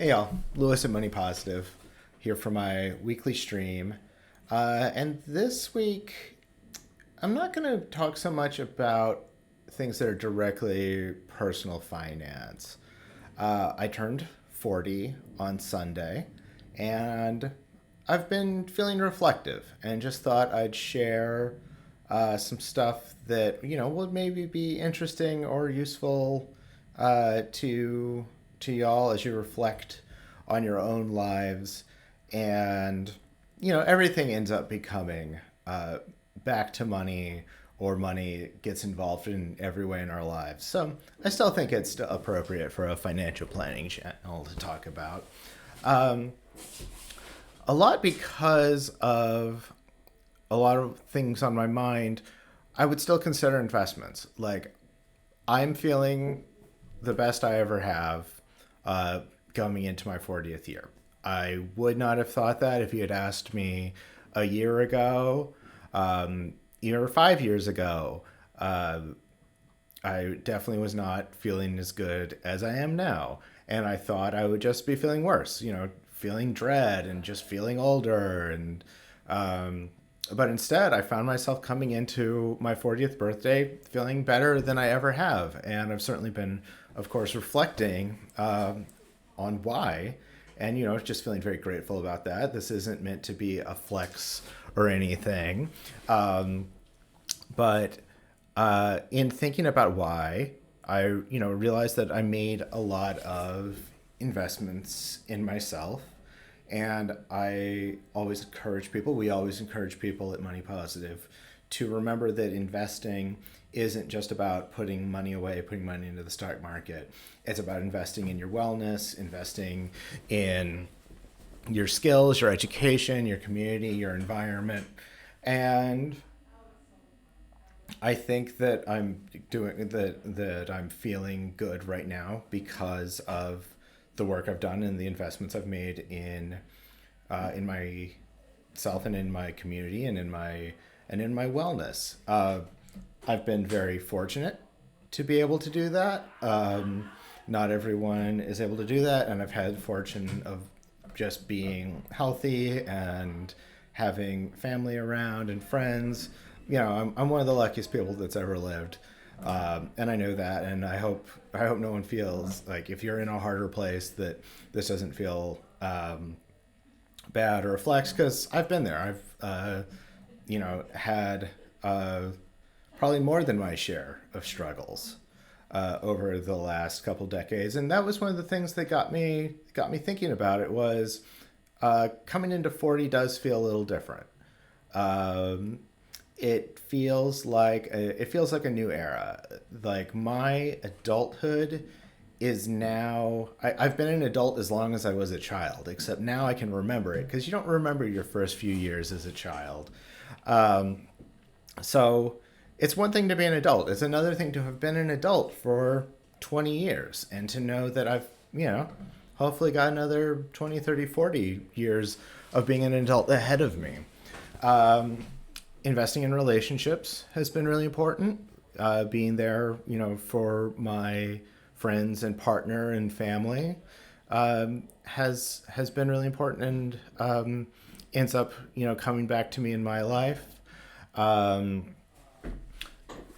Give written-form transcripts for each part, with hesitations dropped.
Hey y'all, Lewis at Money Positive here for my weekly stream. And this week, I'm not going to talk so much about things that are directly personal finance. I turned 40 on Sunday, and I've been feeling reflective and just thought I'd share some stuff that, would maybe be interesting or useful to y'all as you reflect on your own lives. And, everything ends up becoming back to money, or money gets involved in every way in our lives. So I still think it's appropriate for a financial planning channel to talk about. Um, a lot because of a lot of things on my mind, I would still consider investments. Like, I'm feeling the best I ever have uh, coming into my 40th year. I would not have thought that if you had asked me a year ago, or 5 years ago. Uh, I definitely was not feeling as good as I am now. And I thought I would just be feeling worse, feeling dread and just feeling older. Um, but instead, I found myself coming into my 40th birthday feeling better than I ever have. And I've certainly been, of course, reflecting on why. And, just feeling very grateful about that. This isn't meant to be a flex or anything. But in thinking about why, I realized that I made a lot of investments in myself, and I always encourage people. We always encourage people at Money Positive to remember that investing isn't just about putting money away, putting money into the stock market. It's about investing in your wellness, investing in your skills, your education, your community, your environment, and I think that I'm feeling good right now because of the work I've done and the investments I've made in myself and in my community and in my wellness. I've been very fortunate to be able to do that. Not everyone is able to do that, and I've had the fortune of just being healthy and having family around and friends. I'm one of the luckiest people that's ever lived, and I know that, and I hope no one feels like if you're in a harder place that this doesn't feel bad or reflects, because I've been there. I've had probably more than my share of struggles over the last couple decades, and that was one of the things that got me thinking about it. Was coming into 40 does feel a little different. Um, it feels like a new era. Like, my adulthood is now. I've been an adult as long as I was a child, except now I can remember it, because you don't remember your first few years as a child. Um, so it's one thing to be an adult. It's another thing to have been an adult for 20 years and to know that I've, hopefully got another 20, 30, 40 years of being an adult ahead of me. Um, Investing in relationships has been really important. Being there, for my friends and partner and family has been really important, and ends up, coming back to me in my life. Um,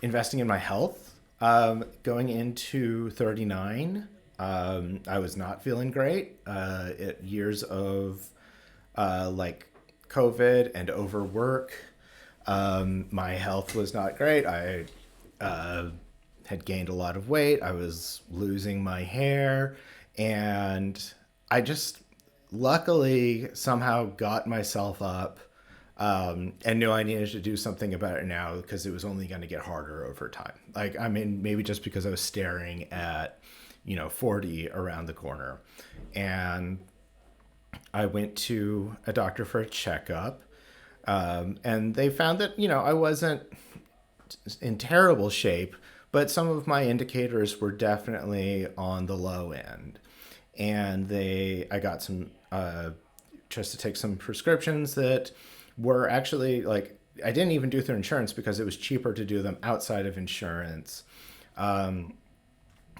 Investing in my health. Going into 39, I was not feeling great. Years of like COVID and overwork. My health was not great. I uh, had gained a lot of weight. I was losing my hair. And I just luckily somehow got myself up, and knew I needed to do something about it now, because it was only going to get harder over time. Like, I mean, maybe just because I was staring at, 40 around the corner. And I went to a doctor for a checkup, and they found that, I wasn't in terrible shape, but some of my indicators were definitely on the low end. And I got some, just to take some prescriptions that were actually, like, I didn't even do through insurance because it was cheaper to do them outside of insurance. Um,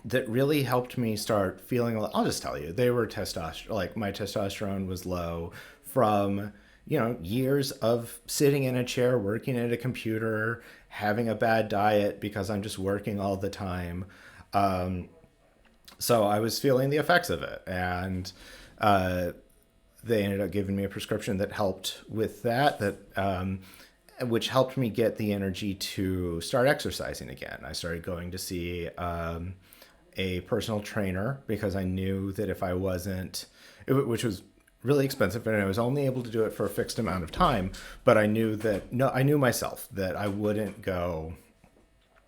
that really helped me start feeling. I'll just tell you, they were testosterone. Like my testosterone was low from years of sitting in a chair, working at a computer, having a bad diet because I'm just working all the time. So I was feeling the effects of it, and uh, they ended up giving me a prescription that helped with that. Which helped me get the energy to start exercising again. I started going to see a personal trainer because I knew that if I wasn't, which was really expensive, and I was only able to do it for a fixed amount of time. But I knew that no, I knew myself that I wouldn't go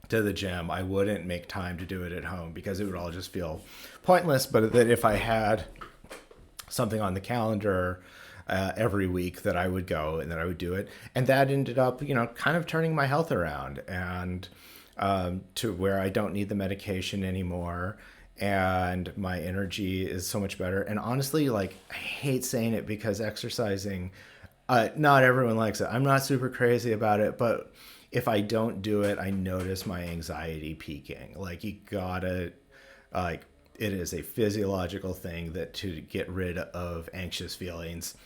to the gym. I wouldn't make time to do it at home because it would all just feel pointless. But that if I had something on the calendar every week, that I would go and that I would do it. And that ended up, kind of turning my health around, and to where I don't need the medication anymore. And my energy is so much better. And honestly, like, I hate saying it because exercising, not everyone likes it. I'm not super crazy about it, but if I don't do it, I notice my anxiety peaking. Like, you gotta, like, it is a physiological thing that to get rid of anxious feelings,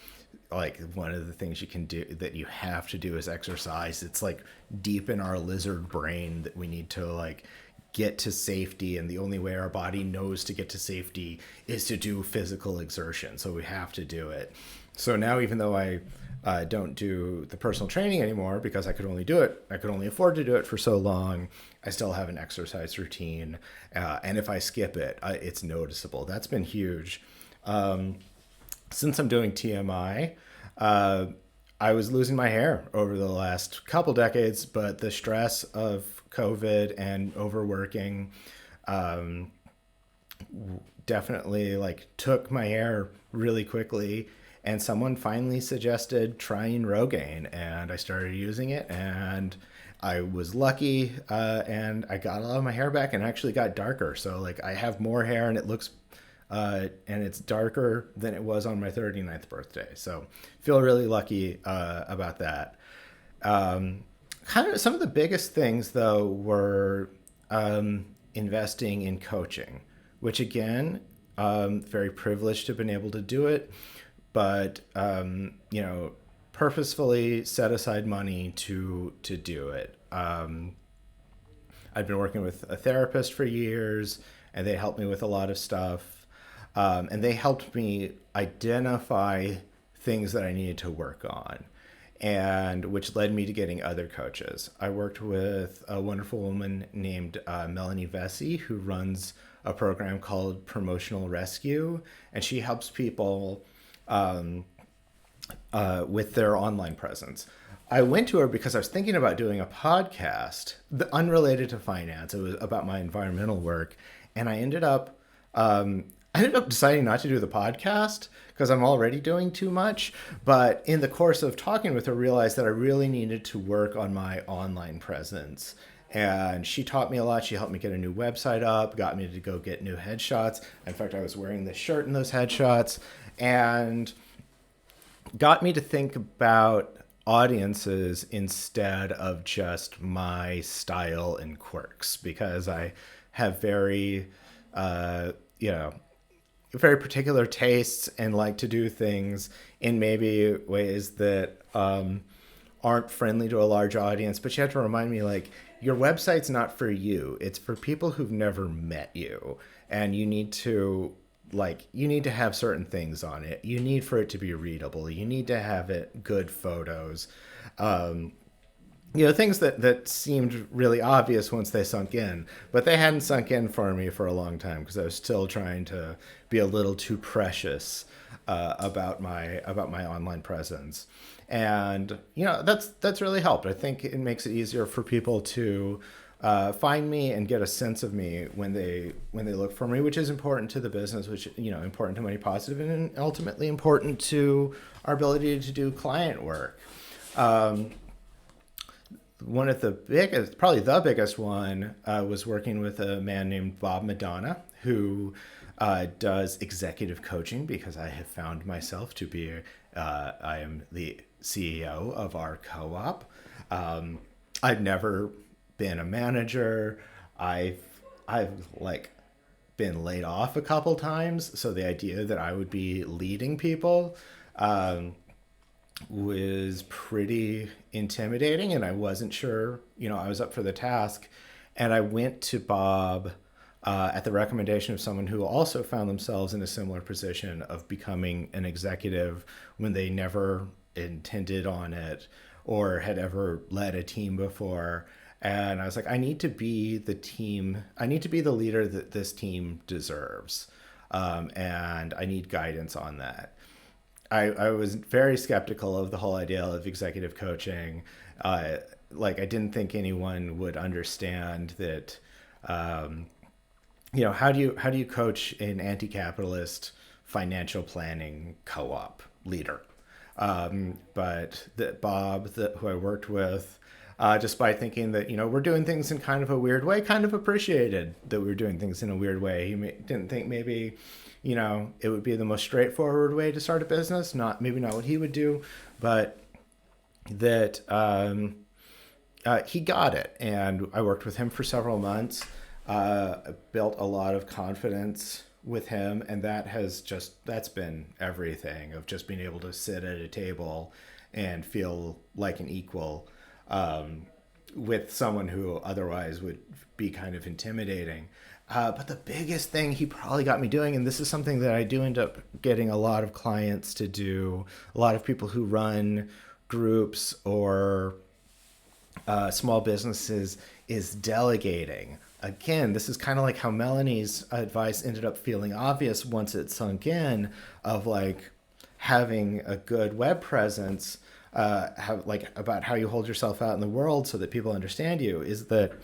like, one of the things you can do, that you have to do, is exercise. It's like deep in our lizard brain that we need to, like, get to safety, and the only way our body knows to get to safety is to do physical exertion, so we have to do it. So now, even though I don't do the personal training anymore because I could only afford to do it for so long, I still have an exercise routine, and if I skip it, it's noticeable. That's been huge. Since I'm doing TMI, uh, I was losing my hair over the last couple decades, but the stress of COVID and overworking definitely, like, took my hair really quickly. And someone finally suggested trying Rogaine, and I started using it, and I was lucky, and I got a lot of my hair back and actually got darker. So, like, I have more hair, and it looks and it's darker than it was on my 39th birthday. So feel really lucky about that. Kind of some of the biggest things, though, were investing in coaching, which, again, very privileged to have been able to do it, but purposefully set aside money to do it. I've been working with a therapist for years, and they helped me with a lot of stuff. And they helped me identify things that I needed to work on, and which led me to getting other coaches. I worked with a wonderful woman named Melanie Vesey, who runs a program called Promotional Rescue, and she helps people with their online presence. I went to her because I was thinking about doing a podcast unrelated to finance. It was about my environmental work, and I ended up deciding not to do the podcast because I'm already doing too much. But in the course of talking with her, realized that I really needed to work on my online presence. And she taught me a lot. She helped me get a new website up, got me to go get new headshots. In fact, I was wearing this shirt in those headshots, and got me to think about audiences instead of just my style and quirks, because I have uh, you know, very particular tastes and like to do things in maybe ways that aren't friendly to a large audience. But you have to remind me, like, your website's not for you. It's for people who've never met you. And you need to have certain things on it. You need for it to be readable. You need to have it good photos. Um, things that seemed really obvious once they sunk in, but they hadn't sunk in for me for a long time because I was still trying to be a little too precious about my online presence. And that's really helped. I think it makes it easier for people to find me and get a sense of me when they look for me, which is important to the business, which important to Money Positive, and ultimately important to our ability to do client work. One of the biggest, probably the biggest one, was working with a man named Bob Madonna, who does executive coaching, because I have found myself to be, I am the CEO of our co-op. I've never been a manager. I've like been laid off a couple times. So the idea that I would be leading people um, was pretty intimidating, and I wasn't sure, I was up for the task. And I went to Bob at the recommendation of someone who also found themselves in a similar position of becoming an executive when they never intended on it or had ever led a team before. And I was like, I need to be the team, I need to be the leader that this team deserves. And I need guidance on that. I was very skeptical of the whole idea of executive coaching. Like, I didn't think anyone would understand that. How do you coach an anti-capitalist financial planning co-op leader? But that Bob, who I worked with, despite thinking that we're doing things in kind of a weird way, kind of appreciated that we were doing things in a weird way. He didn't think maybe it would be the most straightforward way to start a business. Maybe not what he would do, but that he got it. And I worked with him for several months. Built a lot of confidence with him, and that's been everything, of just being able to sit at a table and feel like an equal with someone who otherwise would be kind of intimidating. But the biggest thing he probably got me doing, and this is something that I do end up getting a lot of clients to do, a lot of people who run groups or small businesses, is delegating. Again, this is kind of like how Melanie's advice ended up feeling obvious once it sunk in, of like having a good web presence, about how you hold yourself out in the world so that people understand you, is that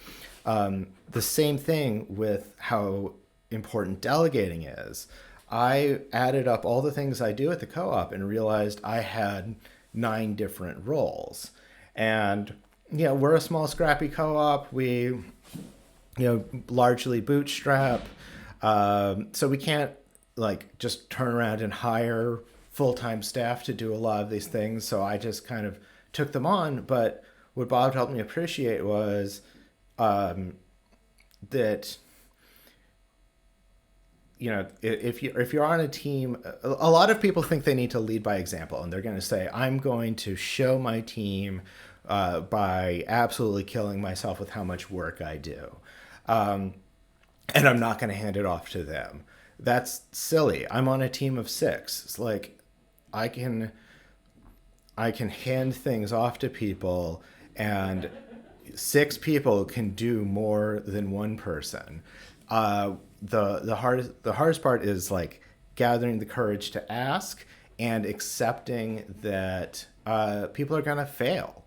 the same thing with how important delegating is. I added up all the things I do at the co-op and realized I had 9 different roles. And we're a small, scrappy co-op. We largely bootstrap. So we can't like just turn around and hire full-time staff to do a lot of these things. So I just kind of took them on. But what Bob helped me appreciate was that if you're on a team, a lot of people think they need to lead by example, and they're going to say, I'm going to show my team by absolutely killing myself with how much work I do. And I'm not going to hand it off to them. That's silly. I'm on a team of 6. It's like I can hand things off to people, and 6 people can do more than one person. The hardest part is like gathering the courage to ask and accepting that people are gonna fail.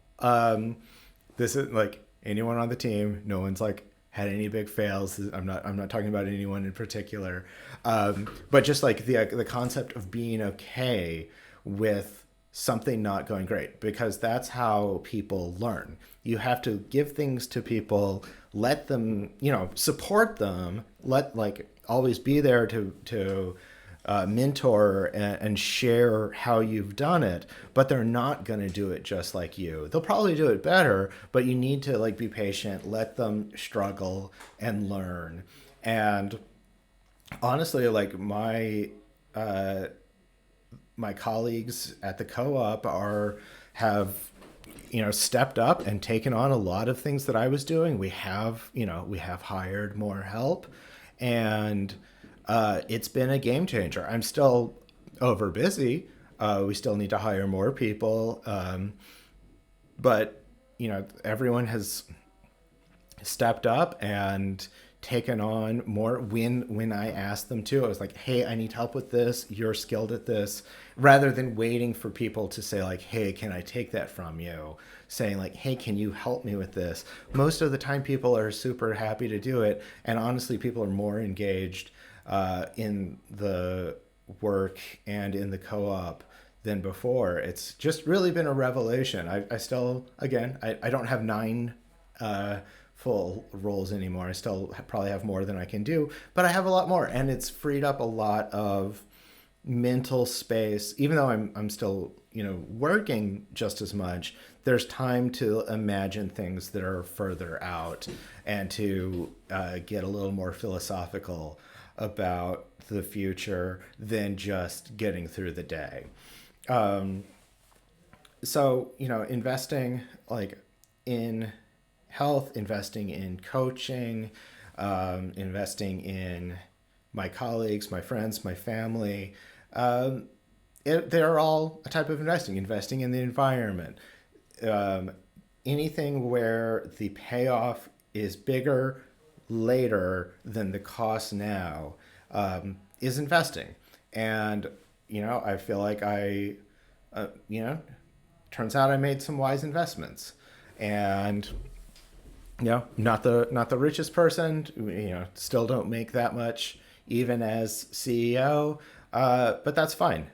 This is like anyone on the team. No one's like had any big fails. I'm not talking about anyone in particular, but just like the concept of being okay with something not going great, because that's how people learn. You have to give things to people, let them, support them, always be there to mentor and share how you've done it, but they're not going to do it just like you. They'll probably do it better, but you need to like be patient, let them struggle and learn. And honestly, like my colleagues at the co-op have stepped up and taken on a lot of things that I was doing. We have hired more help, and it's been a game changer. I'm still over busy. We still need to hire more people, but everyone has stepped up and taken on more when I asked them to. I was like, hey, I need help with this. You're skilled at this. Rather than waiting for people to say like, hey, can I take that from you? Saying like, hey, can you help me with this? Most of the time people are super happy to do it. And honestly, people are more engaged in the work and in the co-op than before. It's just really been a revelation. I still, again, I don't have 9 full roles anymore. I still probably have more than I can do, but I have a lot more, and it's freed up a lot of mental space. Even though I'm still working just as much, there's time to imagine things that are further out and to get a little more philosophical. about the future than just getting through the day. Um, so, investing like in health, investing in coaching, investing in my colleagues, my friends, my family, they're all a type of investing. Investing in the environment, um, anything where the payoff is bigger later than the cost now, is investing. And, I feel like uh, you know, turns out I made some wise investments. And, not the richest person, still don't make that much even as CEO, but that's fine.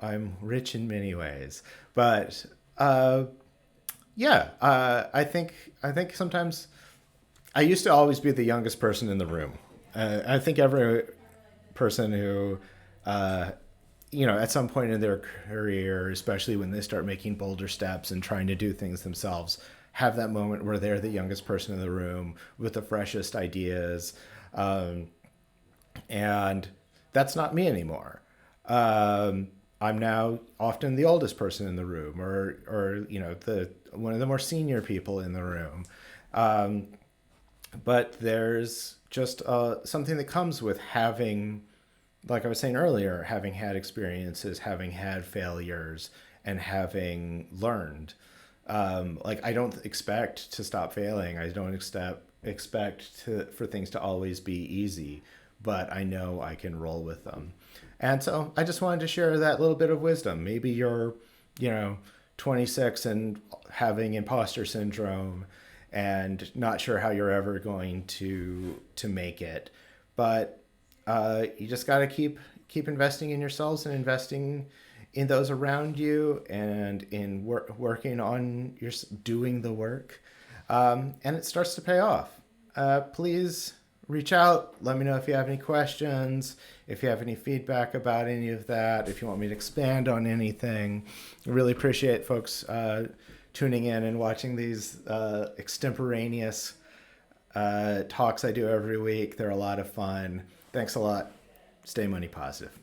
I'm rich in many ways, but yeah, I think sometimes I used to always be the youngest person in the room. I think every person who, uh, at some point in their career, especially when they start making bolder steps and trying to do things themselves, have that moment where they're the youngest person in the room with the freshest ideas. Um, and that's not me anymore. I'm now often the oldest person in the room, or the one of the more senior people in the room. Um, but there's just something that comes with having, like I was saying earlier, having had experiences, having had failures, and having learned. Like I don't expect to stop failing. I don't expect for things to always be easy, but I know I can roll with them. And so I just wanted to share that little bit of wisdom. Maybe you're, you know, 26 and having imposter syndrome and not sure how you're ever going to make it, but you just got to keep investing in yourselves and investing in those around you and in working on your doing the work, and it starts to pay off. Please reach out. Let me know if you have any questions, if you have any feedback about any of that, if you want me to expand on anything. I really appreciate folks tuning in and watching these extemporaneous talks I do every week. They're a lot of fun. Thanks a lot. Stay money positive.